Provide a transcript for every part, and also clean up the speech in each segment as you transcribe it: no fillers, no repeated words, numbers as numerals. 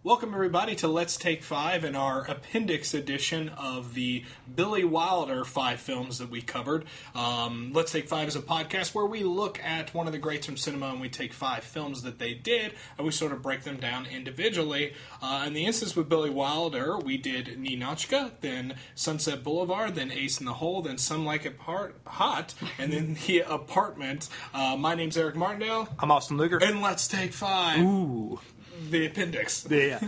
Welcome, everybody, to Let's Take 5 and our appendix edition of the Billy Wilder 5 films that we covered. Let's Take 5 is a podcast where we look at one of the greats from cinema and we take 5 films that they did and we sort of break them down individually. In the instance with Billy Wilder, we did Ninotchka, then Sunset Boulevard, then Ace in the Hole, then Some Like It Hot, and then The Apartment. My name's Eric Martindale. I'm Austin Luger. And Let's Take 5. Ooh. The appendix. Yeah.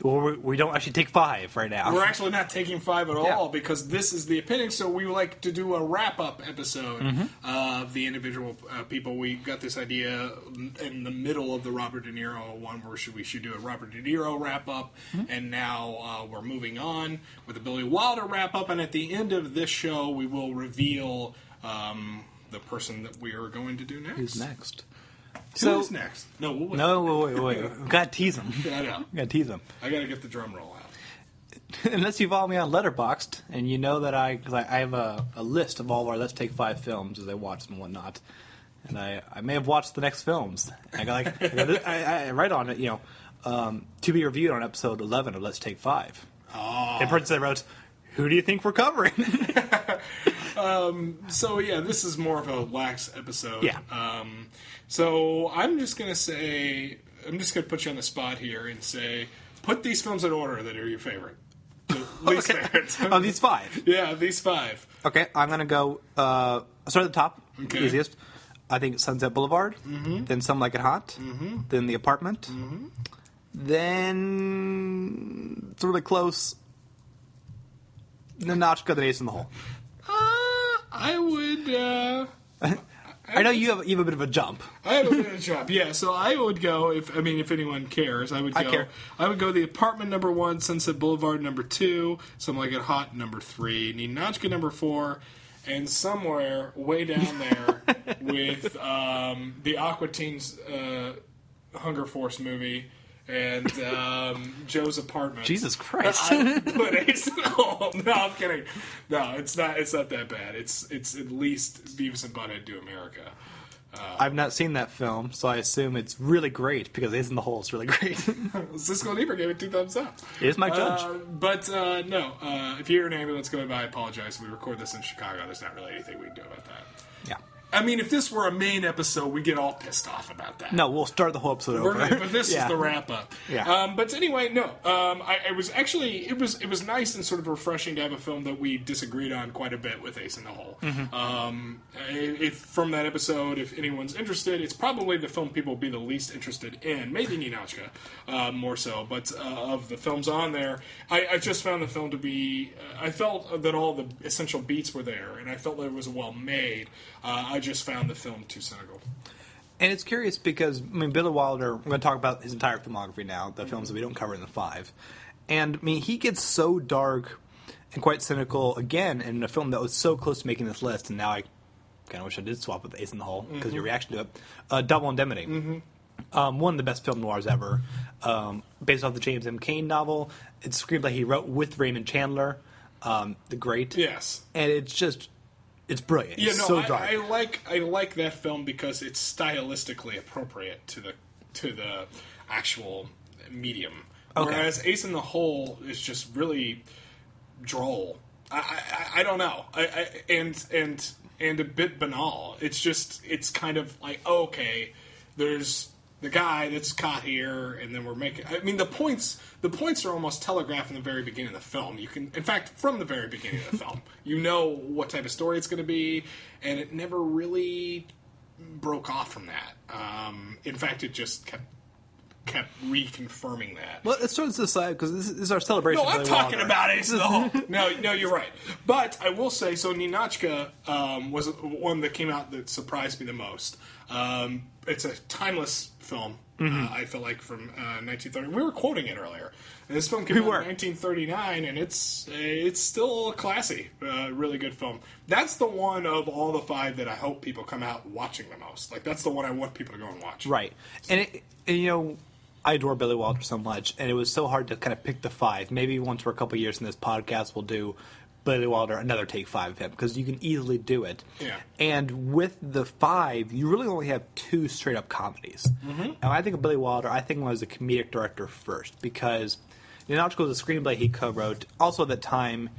Well, we don't actually take 5 right now. We're actually not taking 5 at all because this is the appendix, so we like to do a wrap-up episode of the individual people. We got this idea in the middle of the Robert De Niro one where we should do a Robert De Niro wrap-up, and now we're moving on with a Billy Wilder wrap-up, and at the end of this show we will reveal the person that we are going to do next. Who's next? Who is next? No, wait. We've got to tease him. I know. We've got to tease him. I got to get the drum roll out. Unless you follow me on Letterboxd, and you know that I have a list of all of our Let's Take 5 films as I watch them and whatnot. And I may have watched the next films. I write on it, to be reviewed on episode 11 of Let's Take 5. Oh. In parentheses, I wrote, who do you think we're covering? So, yeah, this is more of a lax episode. Yeah. So I'm just going to put you on the spot here and say, put these films in order that are your favorite. Least favorite. Of these 5? Yeah, these 5. Okay, I'm going to go, start at the top, easiest. I think Sunset Boulevard, then Some Like It Hot, then The Apartment, then, it's really close, Ninotchka, then Ace in the Hole. I would... I know you have a bit of a jump. I have a bit of a jump, yeah. So I would go, if anyone cares, I would go The Apartment number 1, Sunset Boulevard number 2, Some Like It Hot number 3, Ninotchka number 4, and somewhere way down there with the Aqua Teens Hunger Force movie and Joe's Apartment. Jesus Christ! I put Ace in the Hole. No, I'm kidding. No, it's not. It's not that bad. It's at least Beavis and Butthead Do America. I've not seen that film, so I assume it's really great because Ace in the Hole is really great. Cisco Lieber gave it 2 thumbs up. It is my judge. No. If you hear an ambulance going by, I apologize. We record this in Chicago. There's not really anything we can do about that. Yeah. I mean, if this were a main episode, we get all pissed off about that. No, we'll start the whole episode over. But this is the wrap up. Yeah. But anyway, no. It was nice and sort of refreshing to have a film that we disagreed on quite a bit with Ace in the Hole. If from that episode, if anyone's interested, it's probably the film people will be the least interested in. Maybe Ninotchka, more so. But of the films on there, I just found the film to be. I felt that all the essential beats were there, and I felt that it was well made. I just found the film too cynical. And it's curious because, Billy Wilder, we're going to talk about his entire filmography now, the films that we don't cover in the 5. And, he gets so dark and quite cynical, again, in a film that was so close to making this list, and now I kind of wish I did swap with Ace in the Hole, because your reaction to it. Double Indemnity. One of the best film noirs ever. Based off the James M. Cain novel. It's a screenplay he wrote with Raymond Chandler, the great. Yes. And it's just... It's brilliant. Yeah, it's no, so dark. I like that film because it's stylistically appropriate to the actual medium. Okay. Whereas Ace in the Hole is just really droll. I don't know. And a bit banal. It's kind of like, okay, there's the guy that's caught here, and then we're making... the points are almost telegraphed in the very beginning of the film. You can... In fact, from the very beginning of the film, you know what type of story it's going to be, and it never really broke off from that. In fact, it just kept reconfirming that. Well, let's start this aside, because this is our celebration. No, I'm talking about Ace in the Hole. No, you're right. But I will say, so Ninotchka was one that came out that surprised me the most. It's a timeless film, I feel like, from 1930. We were quoting it earlier. And this film came out in 1939, and it's still classy. Really good film. That's the one of all the 5 that I hope people come out watching the most. Like, that's the one I want people to go and watch. Right. And I adore Billy Wilder so much, and it was so hard to kind of pick the 5. Maybe once we're a couple years in this podcast, we'll do Billy Wilder another take 5 of him, because you can easily do it. Yeah. And with the 5, you really only have 2 straight-up comedies. Mm-hmm. And when I think of Billy Wilder, I think of him as a comedic director first, because Ninotchka was a screenplay he co-wrote. Also at that time,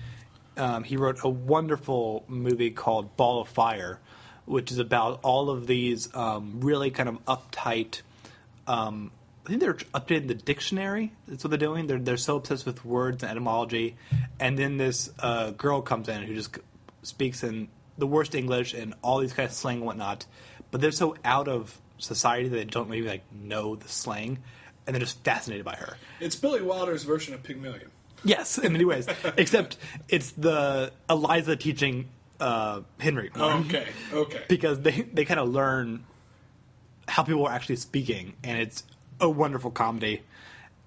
he wrote a wonderful movie called Ball of Fire, which is about all of these really kind of uptight... I think they're updating the dictionary. That's what they're doing. They're so obsessed with words and etymology. And then this girl comes in who just speaks in the worst English and all these kind of slang and whatnot. But they're so out of society that they don't really know the slang, and they're just fascinated by her. It's Billy Wilder's version of Pygmalion. Yes, in many ways. Except it's the Eliza teaching Henry. Oh, okay. Because they kind of learn how people are actually speaking, and it's a wonderful comedy.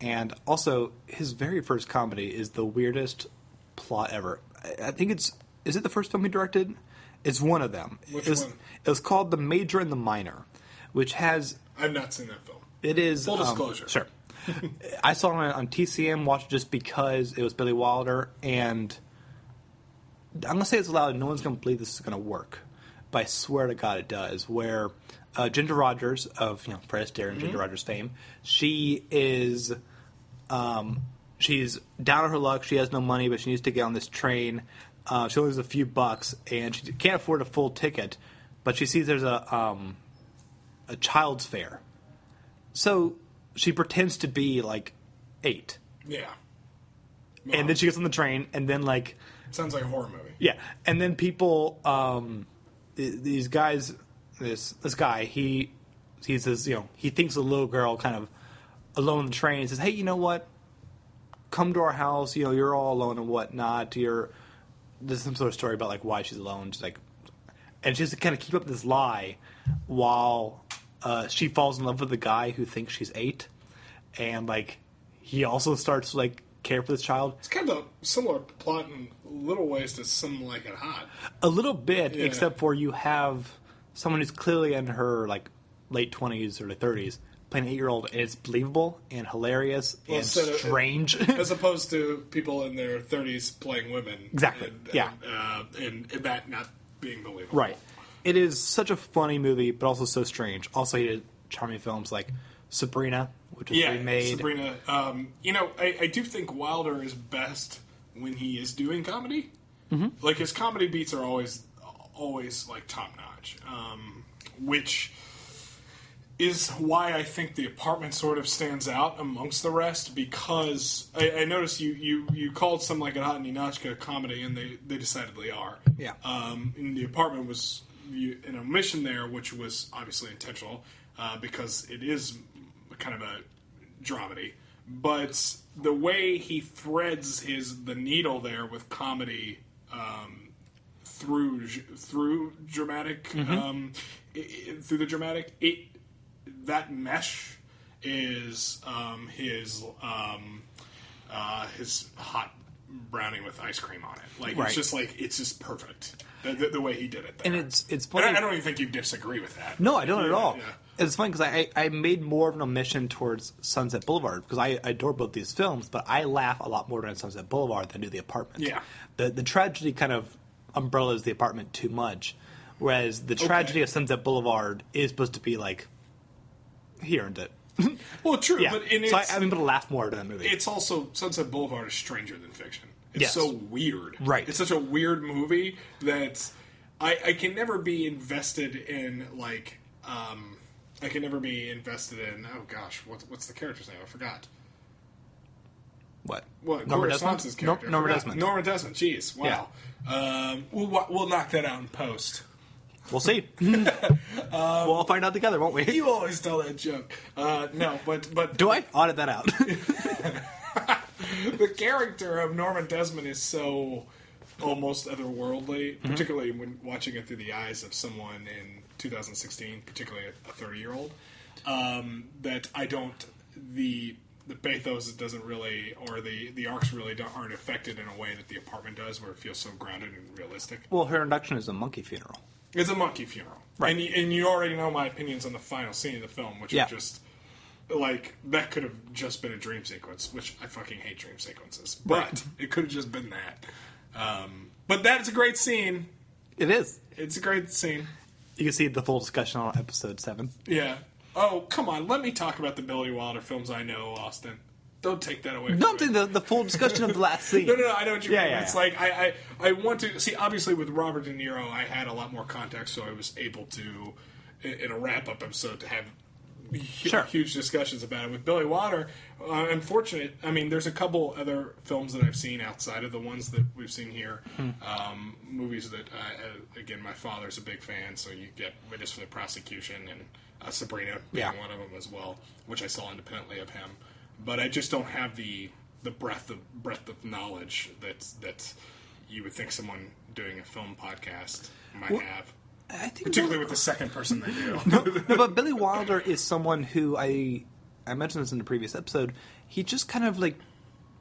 And also, his very first comedy is the weirdest plot ever. I think is it the first film he directed? It's one of them. Which one? It was called The Major and the Minor, which has... I've not seen that film. It is... Full disclosure. Sure. I saw it on TCM, watched it just because it was Billy Wilder, and I'm going to say it's loud, no one's going to believe this is going to work. But I swear to God it does, where... Ginger Rogers of Fred Astaire and Ginger Rogers fame. She is, she's down on her luck. She has no money, but she needs to get on this train. She only has a few bucks, and she can't afford a full ticket. But she sees there's a child's fair, so she pretends to be 8. Yeah. Well, and then she gets on the train, and then sounds like a horror movie. Yeah, and then people, these guys. This guy, he says, he thinks the little girl kind of alone on the train and says, hey, you know what? Come to our house, you're all alone and whatnot. There's some sort of story about why she's alone. She's and she has to kind of keep up this lie while she falls in love with the guy who thinks she's 8. And he also starts to care for this child. It's kind of a similar plot in little ways to Something Like It Hot. A little bit, yeah. Except for you have someone who's clearly in her late 20s or 30s playing an 8-year-old, and it's believable and hilarious and strange. As opposed to people in their 30s playing women. Exactly. And that not being believable. Right. It is such a funny movie, but also so strange. Also, he did charming films like Sabrina, which was remade. Sabrina. I do think Wilder is best when he is doing comedy. Mm-hmm. His comedy beats are always top notch. Which is why I think The Apartment sort of stands out amongst the rest, because I noticed you called Something Like It Hot and Ninotchka a comedy, and they decidedly are. Yeah. And The Apartment was an omission there, which was obviously intentional, because it is kind of a dramedy. But the way he threads the needle there with comedy through dramatic, through the dramatic, that mesh is his hot brownie with ice cream on it. Right. It's just perfect the way he did it there. And it's funny. And I don't even think you disagree with that. No, I don't at all. Yeah. It's funny because I made more of an omission towards Sunset Boulevard because I adore both these films, but I laugh a lot more during Sunset Boulevard than do The Apartment. Yeah. The tragedy kind of umbrellas The Apartment too much, whereas the tragedy of Sunset Boulevard is supposed to be he earned it. Well, true, yeah. but I'm able to laugh more during that movie. It's also Sunset Boulevard is stranger than fiction. It's Yes. so weird. Right. It's such a weird movie that I can never be invested in I can never be invested in. Oh gosh, what's the character's name? I forgot. What? Gloria Swanson's character. Norma Desmond. Norma Desmond. Jeez. Wow. Yeah. We'll knock that out in post. We'll see. We'll all find out together, won't we? You always tell that joke. No, but do I audit that out? The character of Norma Desmond is so almost otherworldly, particularly when watching it through the eyes of someone in 2016, particularly a 30-year-old, that I don't... The pathos doesn't really, or the arcs really aren't affected in a way that The Apartment does, where it feels so grounded and realistic. Well, her induction is a monkey funeral. It's a monkey funeral. Right. And you already know my opinions on the final scene of the film, which are just... that could have just been a dream sequence, which I fucking hate dream sequences. But it could have just been that. But that's a great scene. It is. It's a great scene. You can see the full discussion on episode 7. Yeah. Oh, come on. Let me talk about the Billy Wilder films I know, Austin. Don't take that away from No, me. I'm saying the full discussion of the last scene. No, I know what you mean. Yeah. It's like, I want to... See, obviously with Robert De Niro, I had a lot more context, so I was able to, in a wrap-up episode, to have huge discussions about it. With Billy Wilder, I'm fortunate. I mean, there's a couple other films that I've seen outside of the ones that we've seen here. Movies that, again, my father's a big fan, so you get Witness for the Prosecution and Sabrina being one of them as well, which I saw independently of him. But I just don't have the breadth of knowledge that you would think someone doing a film podcast might have. I think particularly with the second person they do. No, but Billy Wilder is someone who I mentioned this in the previous episode. He just kind of like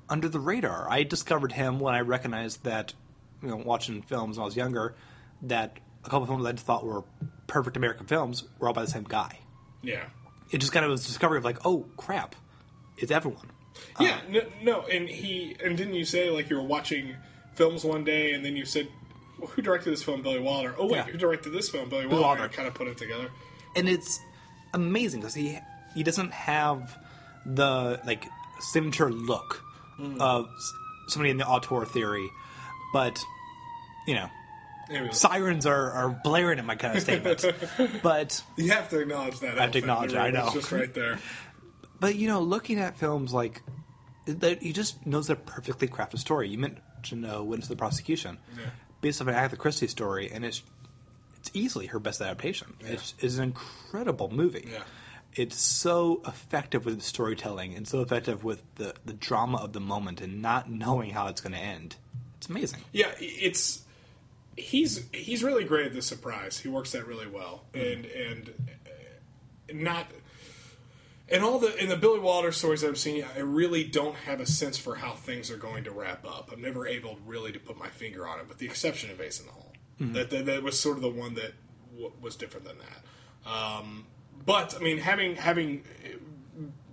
under the radar. I discovered him when I recognized that, watching films when I was younger, that a couple of films I thought were perfect American films were all by the same guy. Yeah. It just kind of was a discovery of like, oh crap, it's everyone. Yeah, no, and didn't you say like you were watching films one day and then you said, well, who directed this film? Billy Wilder. Oh wait, who directed this film? Billy Wilder. And kind of put it together. And it's amazing because he doesn't have the like signature look of somebody in the auteur theory, but sirens are blaring in my kind of statement. But you have to acknowledge that. I have to acknowledge it. I know. It's just right there. But looking at films like that, he just knows a perfectly crafted story. You mentioned Witness to the Prosecution, based on an Agatha Christie story, and it's easily her best adaptation. Yeah. It's an incredible movie. Yeah. It's so effective with the storytelling and so effective with the drama of the moment and not knowing how it's going to end. It's amazing. Yeah, he's really great at the surprise. He works that really well, and not. In the Billy Wilder stories I've seen, I really don't have a sense for how things are going to wrap up. I'm never able really to put my finger on it, with the exception of Ace in the Hole. Mm-hmm. That was sort of the one that was different than that. But I mean, having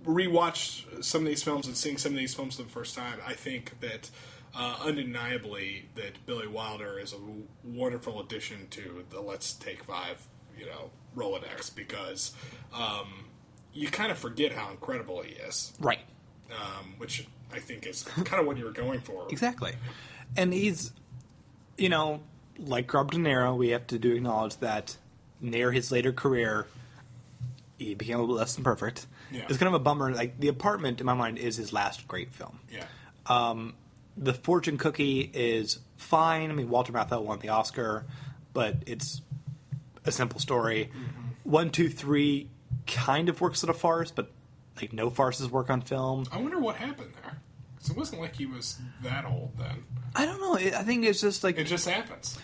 rewatched some of these films and seeing some of these films for the first time, I think that undeniably that Billy Wilder is a wonderful addition to the Let's Take Five, Rolodex, because. You kind of forget how incredible he is. Right. Which I think is kind of what you were going for. Exactly. And he's, like Robert De Niro, we have to acknowledge that near his later career, he became a little less than perfect. Yeah. It's kind of a bummer. Like, The Apartment, in my mind, is his last great film. Yeah. The Fortune Cookie is fine. I mean, Walter Matthau won the Oscar, but it's a simple story. Mm-hmm. 1, 2, 3... kind of works at a farce, but like no farces work on film. I wonder what happened there. Because it wasn't like he was that old then. I don't know. I think it's just like... It just happens.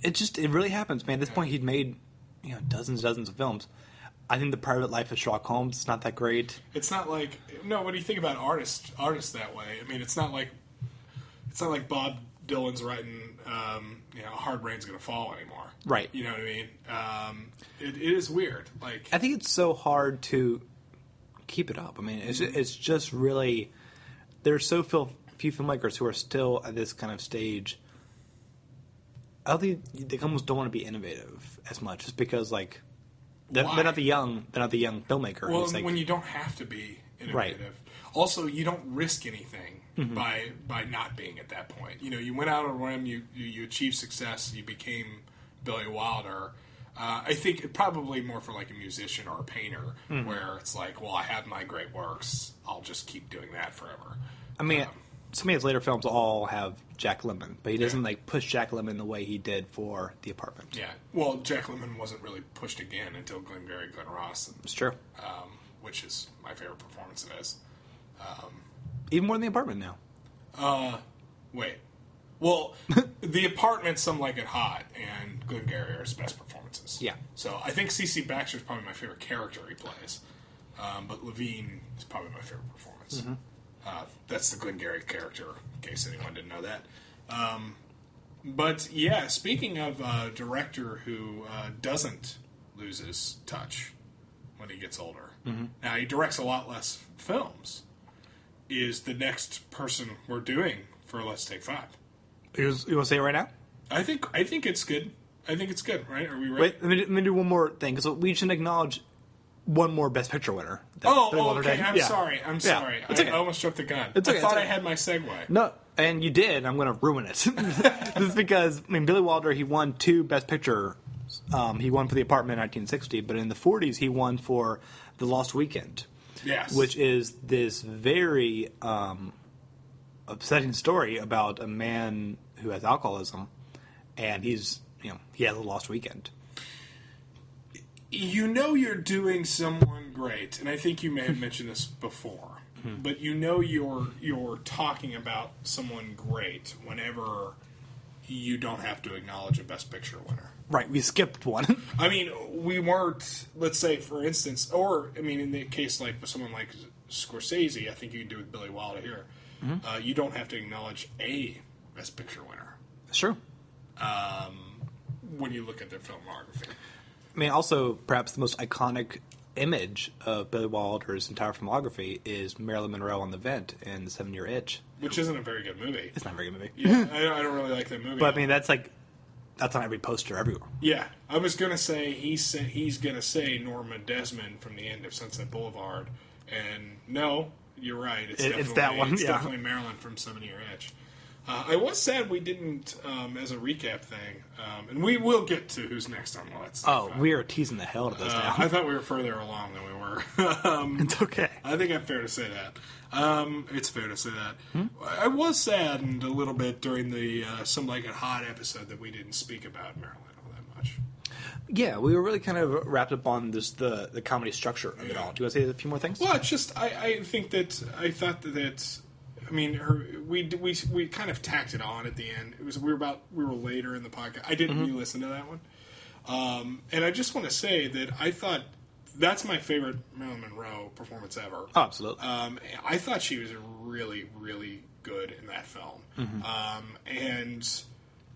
It really happens, man. At this point, he'd made dozens of films. I think The Private Life of Sherlock Holmes is not that great. It's not like... No, what do you think about artists that way? I mean, it's not like Bob Dylan's writing, Hard Rain's Gonna Fall anymore. Right. You know what I mean? It is weird. Like, I think it's so hard to keep it up. I mean, it's just really... There's so few filmmakers who are still at this kind of stage. I don't think they almost don't want to be innovative as much, just because like they're not the young filmmaker. Well, when you don't have to be innovative, right. Also you don't risk anything by not being at that point. You went out on a limb, you achieved success, you became Billy Wilder. I think probably more for like a musician or a painter, where it's like, well, I have my great works, I'll just keep doing that forever. I mean, some of his later films all have Jack Lemmon, but he doesn't like push Jack Lemmon the way he did for The Apartment. Yeah, well, Jack Lemmon wasn't really pushed again until Glengarry Glen Ross. It's true. Which is my favorite performance of his. Even more than The Apartment now. Wait. Well, The Apartment, Some Like It Hot, and Glengarry are his best performances. Yeah. So I think C.C. Baxter is probably my favorite character he plays. But Levine is probably my favorite performance. Mm-hmm. That's the Glengarry character, in case anyone didn't know that. But, yeah, speaking of a director who doesn't lose his touch when he gets older. Mm-hmm. Now, he directs a lot less films. Is the next person we're doing for Let's Take Five. You want to say it right now? I think it's good. I think it's good, right? Are we ready? Wait, let me do one more thing, because we should acknowledge one more Best Picture winner. Okay. I'm sorry. It's okay. I almost jumped the gun. It's okay, I thought it's I okay. had my segue. No, and you did. I'm going to ruin it. This is because, Billy Wilder, he won 2 Best Picture. He won for The Apartment in 1960, but in the 40s, he won for The Lost Weekend. Yes. Which is this very upsetting story about a man who has alcoholism, and he has a lost weekend. You're doing someone great, and I think you may have mentioned this before, but you're talking about someone great whenever you don't have to acknowledge a Best Picture winner. Right, we skipped one. I mean, we weren't, let's say, for instance, in the case like with someone like Scorsese, I think you can do with Billy Wilder here, you don't have to acknowledge a Best Picture winner. Sure. When you look at their filmography. Also, perhaps the most iconic image of Billy Wilder's entire filmography is Marilyn Monroe on the vent in The 7-Year Itch. Which isn't a very good movie. It's not a very good movie. Yeah, I don't really like that movie. But, that's on every poster everywhere. Yeah. I was going to say, he's going to say Norma Desmond from the end of Sunset Boulevard. And no, you're right. It's that one. It's definitely Marilyn from 7-Year Itch. I was sad we didn't, as a recap thing, and we will get to who's next on the list. We are teasing the hell out of this now. I thought we were further along than we were. It's okay. I think it's fair to say that. It's fair to say that. I was saddened a little bit during the Some Like It Hot episode that we didn't speak about Marilyn all that much. Yeah, we were really kind of wrapped up on the comedy structure of it all. Do you want to say a few more things? Well, it's just I think that I thought that. We kind of tacked it on at the end. It was we were later in the podcast. I didn't re-listen to that one, and I just want to say that I thought that's my favorite Marilyn Monroe performance ever. Oh, absolutely. I thought she was really, really good in that film, and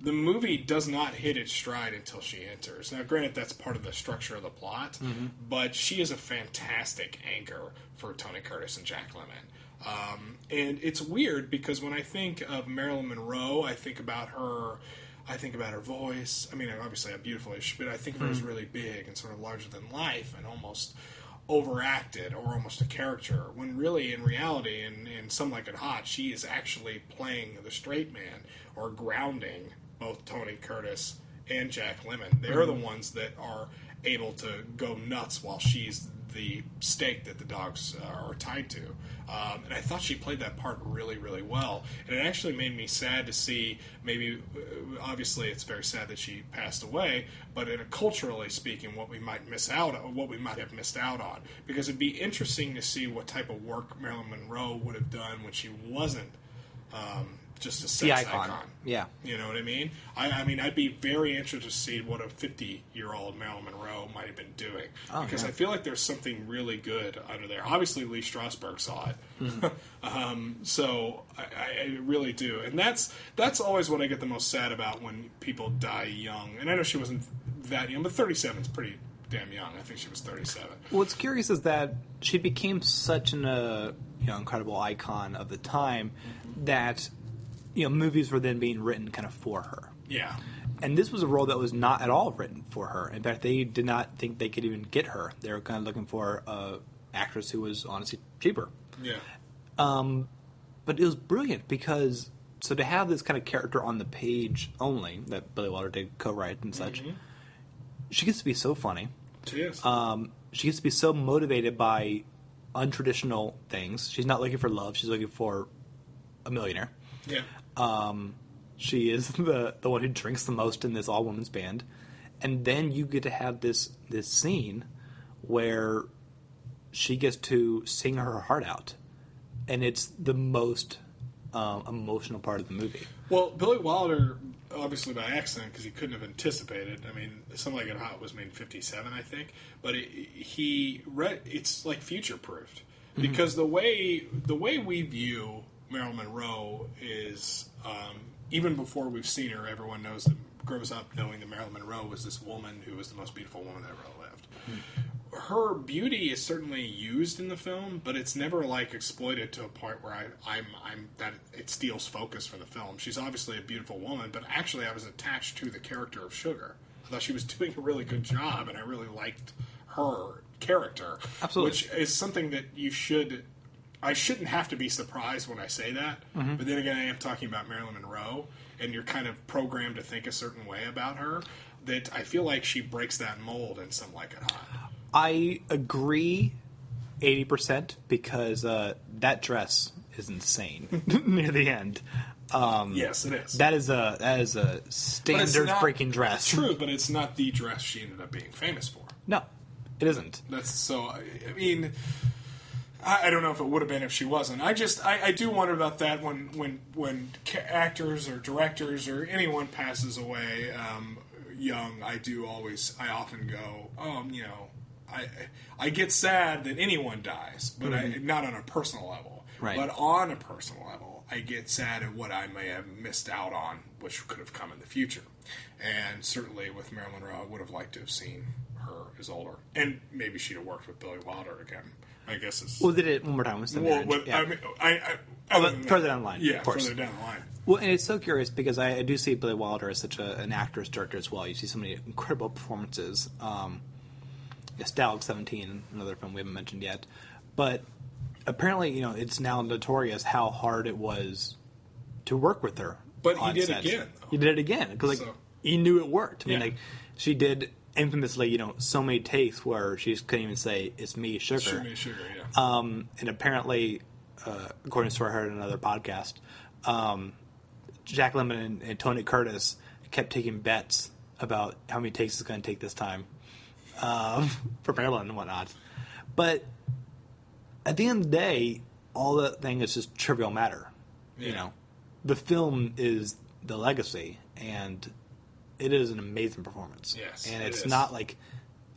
the movie does not hit its stride until she enters. Now, granted, that's part of the structure of the plot, but she is a fantastic anchor for Tony Curtis and Jack Lemmon. And it's weird because when I think of Marilyn Monroe, I think about her voice. Obviously how beautiful is she, but I think of her as really big and sort of larger than life and almost overacted or almost a character, when really in reality in Some Like It Hot, she is actually playing the straight man or grounding both Tony Curtis and Jack Lemmon. They're the ones that are able to go nuts while she's the stake that the dogs are tied to. And I thought she played that part really, really well. And it actually made me sad to see, obviously it's very sad that she passed away, but culturally speaking, what we might have missed out on. Because it'd be interesting to see what type of work Marilyn Monroe would have done when she wasn't just a sex icon. Yeah. You know what I mean? I'd be very interested to see what a 50-year-old Marilyn Monroe might have been doing. Because I feel like there's something really good under there. Obviously, Lee Strasberg saw it. So I really do. And that's always what I get the most sad about when people die young. And I know she wasn't that young, but 37 is pretty damn young. I think she was 37. What's curious is that she became such an incredible icon of the time that movies were then being written kind of for her. Yeah. And this was a role that was not at all written for her. In fact, they did not think they could even get her. They were kind of looking for an actress who was honestly cheaper. Yeah. But it was brilliant because, so to have this kind of character on the page only, that Billy Wilder did co-write and such, she gets to be so funny. She is. She gets to be so motivated by untraditional things. She's not looking for love. She's looking for a millionaire. Yeah. She is the one who drinks the most in this all-women's band. And then you get to have this scene where she gets to sing her heart out. And it's the most emotional part of the movie. Well, Billy Wilder, obviously by accident, because he couldn't have anticipated. Something Like It Hot was made in 1957, I think. But it's like future-proofed. Because the way we view Marilyn Monroe is, even before we've seen her, everyone grows up knowing that Marilyn Monroe was this woman who was the most beautiful woman that ever lived. her beauty is certainly used in the film, but it's never like exploited to a point where I'm that it steals focus from the film. She's obviously a beautiful woman, but actually I was attached to the character of Sugar. I thought she was doing a really good job, and I really liked her character. Absolutely. Which is something that I shouldn't have to be surprised when I say that, but then again, I am talking about Marilyn Monroe, and you're kind of programmed to think a certain way about her, that I feel like she breaks that mold in Some Like It Hot. I agree 80% because that dress is insane near the end. Yes, it is. That is a standard freaking dress. True, but it's not the dress she ended up being famous for. No, it isn't. That's so. I mean, I don't know if it would have been if she wasn't. I do wonder about that when actors or directors or anyone passes away young. I often go, I get sad that anyone dies, but not on a personal level. Right. But on a personal level, I get sad at what I may have missed out on, which could have come in the future. And certainly with Marilyn Monroe, I would have liked to have seen her as older. And maybe she'd have worked with Billy Wilder again. I guess it's... Well, did it one more time. Further down the line. Yeah, of course. further down the line. Well, and it's so curious because I do see Billy Wilder as such an actor's director as well. You see so many incredible performances. Stalag 17, another film we haven't mentioned yet. But apparently, it's now notorious how hard it was to work with her. But he did it again. He did it again because he knew it worked. I mean, she did infamously, so many takes where she just couldn't even say, "It's me, Sugar." Sure, me, Sugar, yeah. And apparently, according to a story I heard in another podcast, Jack Lemmon and Tony Curtis kept taking bets about how many takes it's going to take this time for Marilyn and whatnot. But at the end of the day, all that thing is just trivial matter. Yeah. The film is the legacy, and it is an amazing performance. Yes, and it's not like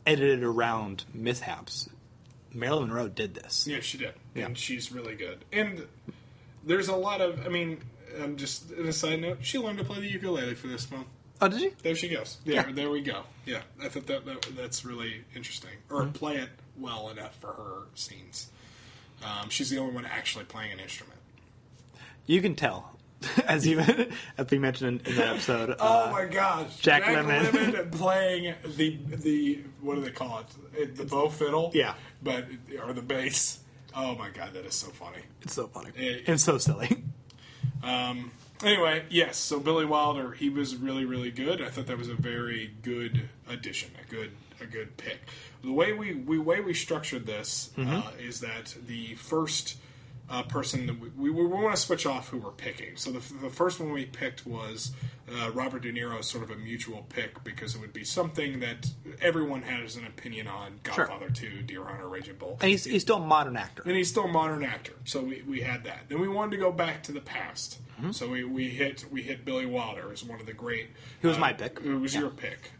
edited around mishaps. Marilyn Monroe did this. Yeah, she did. Yeah. And she's really good. And there's a lot of, just in a side note, she learned to play the ukulele for this film. Oh, did she? There she goes. There we go. Yeah, I thought that's really interesting. Or play it well enough for her scenes. She's the only one actually playing an instrument. You can tell. As we mentioned in that episode. Oh my gosh. Jack Lemmon playing the what do they call it? The bow fiddle? Yeah. Or the bass. Oh my god, that is so funny. It's so funny. And so silly. Anyway, yes, so Billy Wilder, he was really, really good. I thought that was a very good addition, a good pick. The way we structured this is that the first person that we want to switch off who we're picking. So the first one we picked was Robert De Niro, sort of a mutual pick because it would be something that everyone has an opinion on. Godfather 2, Deer Hunter, Raging Bull. And he's still a modern actor. And he's still a modern actor. So we had that. Then we wanted to go back to the past. Mm-hmm. So we hit Billy Wilder as one of the great... Who was my pick. Who was your pick,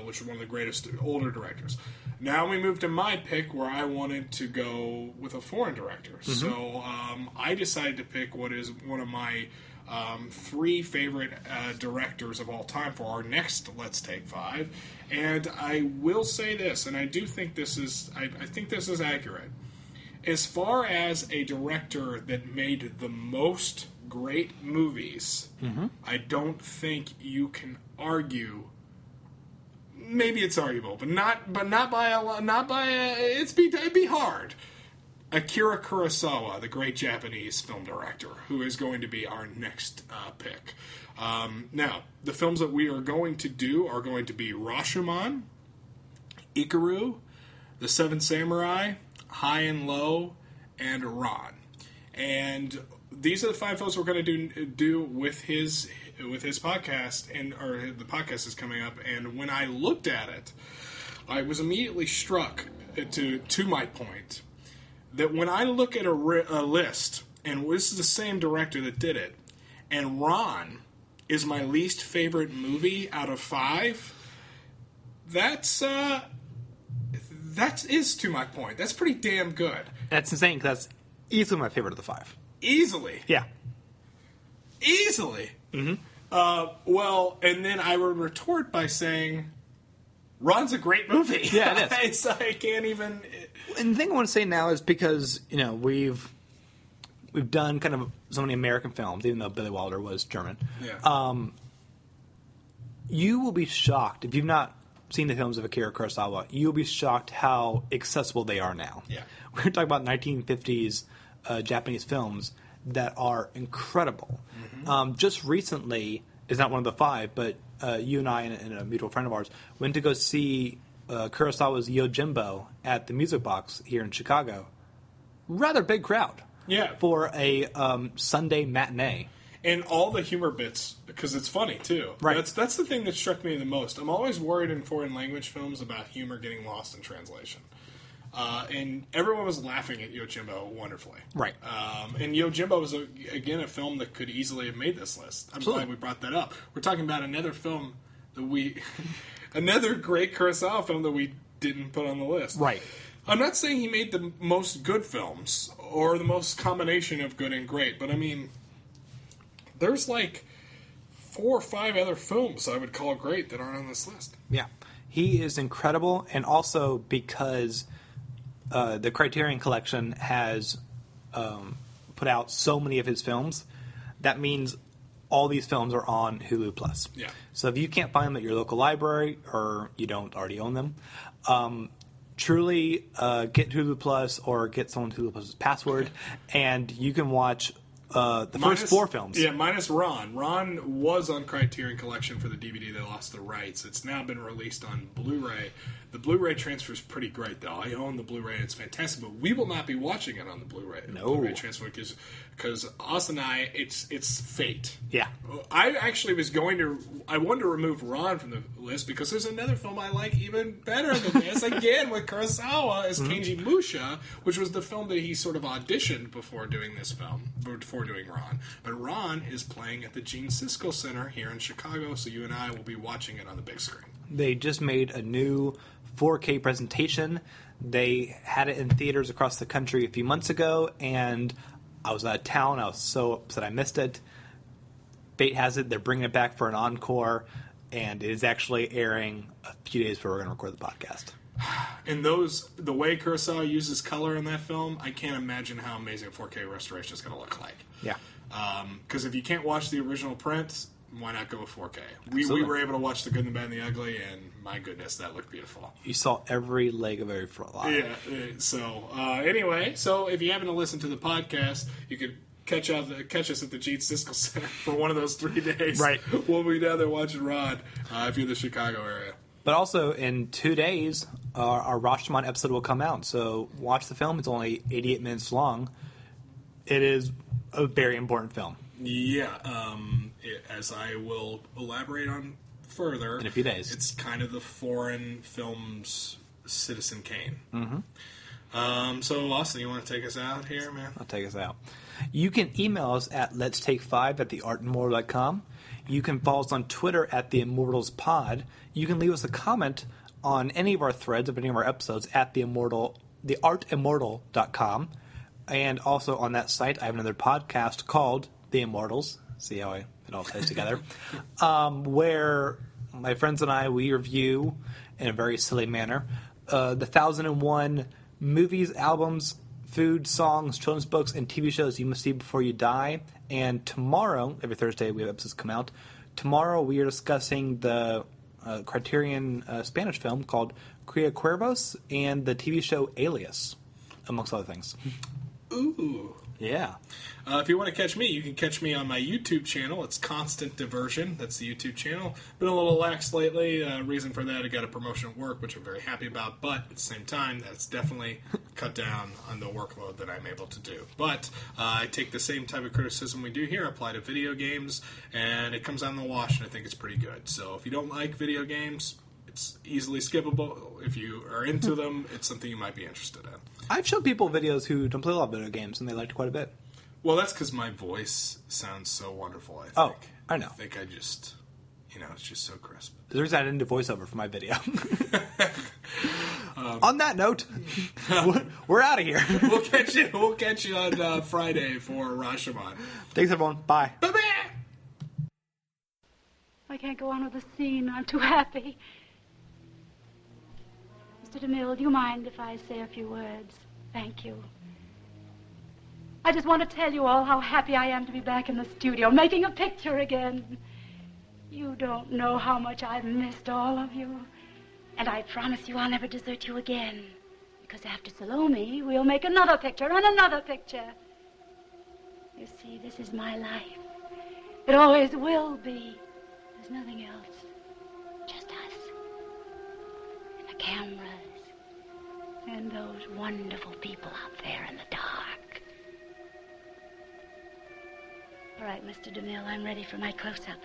which was one of the greatest older directors. Now we moved to my pick where I wanted to go with a foreign director. Mm-hmm. So I decided to pick what is one of my 3 favorite directors of all time for our next Let's Take 5. And I will say this, and I do think this is... I think this is accurate. As far as a director that made the most great movies, I don't think you can argue. Maybe it's arguable, but not by a lot. It'd be hard. Akira Kurosawa, the great Japanese film director, who is going to be our next pick. Now, the films that we are going to do are going to be Rashomon, Ikaru, The Seven Samurai, High and Low, and Iran. And these are the 5 films we're going to do with his podcast, or the podcast is coming up. And when I looked at it, I was immediately struck to my point that when I look at a list, and this is the same director that did it, and Ron is my least favorite movie out of 5, that is to my point. That's pretty damn good. That's insane because that's easily my favorite of the 5. Easily. Yeah. Easily. Mm-hmm. Well, and then I would retort by saying Ron's a great movie. Yeah, it is. I can't even... And the thing I want to say now is because, we've done kind of so many American films, even though Billy Wilder was German. Yeah. You will be shocked, if you've not seen the films of Akira Kurosawa, you'll be shocked how accessible they are now. Yeah. We're talking about 1950s Japanese films that are incredible. Mm-hmm. Just recently, it's not one of the 5, but you and I and a mutual friend of ours went to go see Kurosawa's Yojimbo at the Music Box here in Chicago. Rather big crowd. Yeah. For a Sunday matinee. And all the humor bits, because it's funny, too. Right. That's the thing that struck me the most. I'm always worried in foreign language films about humor getting lost in translation. And everyone was laughing at Yojimbo wonderfully. Right. And Yojimbo was, again, a film that could easily have made this list. I'm glad we brought that up. We're talking about another film that another great Kurosawa film that we didn't put on the list. Right. I'm not saying he made the most good films or the most combination of good and great, but I mean, there's like 4 or 5 other films I would call great that aren't on this list. Yeah. He is incredible, and also because the Criterion Collection has put out so many of his films, that means all these films are on Hulu Plus. Yeah. So if you can't find them at your local library or you don't already own them, truly get Hulu Plus or get someone Hulu Plus's password, and you can watch first 4 films. Yeah, minus Ron. Ron was on Criterion Collection for the DVD. They lost the rights. It's now been released on Blu-ray. The Blu-ray transfer is pretty great, though. I own the Blu-ray. It's fantastic, but we will not be watching it on the Blu-ray. No. Blu-ray transfer because us and I, it's fate. Yeah. I actually I wanted to remove Ron from the list because there's another film I like even better than this. Again, with Kurosawa is Kenji Musha, which was the film that he sort of auditioned before doing this film, before doing Ron. But Ron is playing at the Gene Siskel Center here in Chicago, so you and I will be watching it on the big screen. They just made a new 4K presentation. They had it in theaters across the country a few months ago, and I was out of town. I was so upset I missed it. Fate has it. They're bringing it back for an encore, and it is actually airing a few days before we're going to record the podcast. And the way Kurosawa uses color in that film, I can't imagine how amazing a 4K restoration is going to look like. Yeah. Because if you can't watch the original print, why not go with 4K? We Absolutely. were able to watch The Good, the Bad, and the Ugly, and my goodness, that looked beautiful. You saw every leg of every fly. Yeah. So anyway, so if you haven't listened to the podcast, you could catch us at the Gene Siskel Center for one of those 3 days. Right. We'll be down there watching Rod if you're in the Chicago area. But also, in 2 days, our Rashomon episode will come out. So watch the film. It's only 88 minutes long. It is a very important film. Yeah. As I will elaborate on further. In a few days. It's kind of the foreign film's Citizen Kane. Mm-hmm. So, Austin, you want to take us out here, man? I'll take us out. You can email us at letstake5@theartimmortal.com. You can follow us on Twitter at @theimmortalspod. You can leave us a comment on any of our threads of any of our episodes at theartimmortal.com. And also on that site, I have another podcast called The Immortals. See how it all ties together. Where my friends and I, we review in a very silly manner the 1001 movies, albums, food, songs, children's books, and TV shows you must see before you die. And tomorrow, every Thursday we have episodes come out. Tomorrow we are discussing the Criterion Spanish film called Cría Cuervos and the TV show Alias, amongst other things. Ooh. Yeah. If you want to catch me, you can catch me on my YouTube channel. It's Constant Diversion. That's the YouTube channel. Been a little lax lately. Reason for that, I got a promotion at work, which I'm very happy about. But at the same time, that's definitely cut down on the workload that I'm able to do. But I take the same type of criticism we do here, apply to video games, and it comes out in the wash, and I think it's pretty good. So if you don't like video games, it's easily skippable. If you are into them, it's something you might be interested in. I've shown people videos who don't play a lot of video games, and they liked it quite a bit. Well, that's because my voice sounds so wonderful, I think. Oh, I know. I think I just, it's just so crisp. There's a reason I didn't do voiceover for my video. On that note, we're out of here. We'll catch you on Friday for Rashomon. Thanks, everyone. Bye. Bye-bye! I can't go on with the scene. I'm too happy. Mr. DeMille, do you mind if I say a few words? Thank you. I just want to tell you all how happy I am to be back in the studio, making a picture again. You don't know how much I've missed all of you. And I promise you I'll never desert you again. Because after Salome, we'll make another picture and another picture. You see, this is my life. It always will be. There's nothing else. Just us. And the cameras. And those wonderful people out there in the dark. All right, Mr. DeMille, I'm ready for my close-up.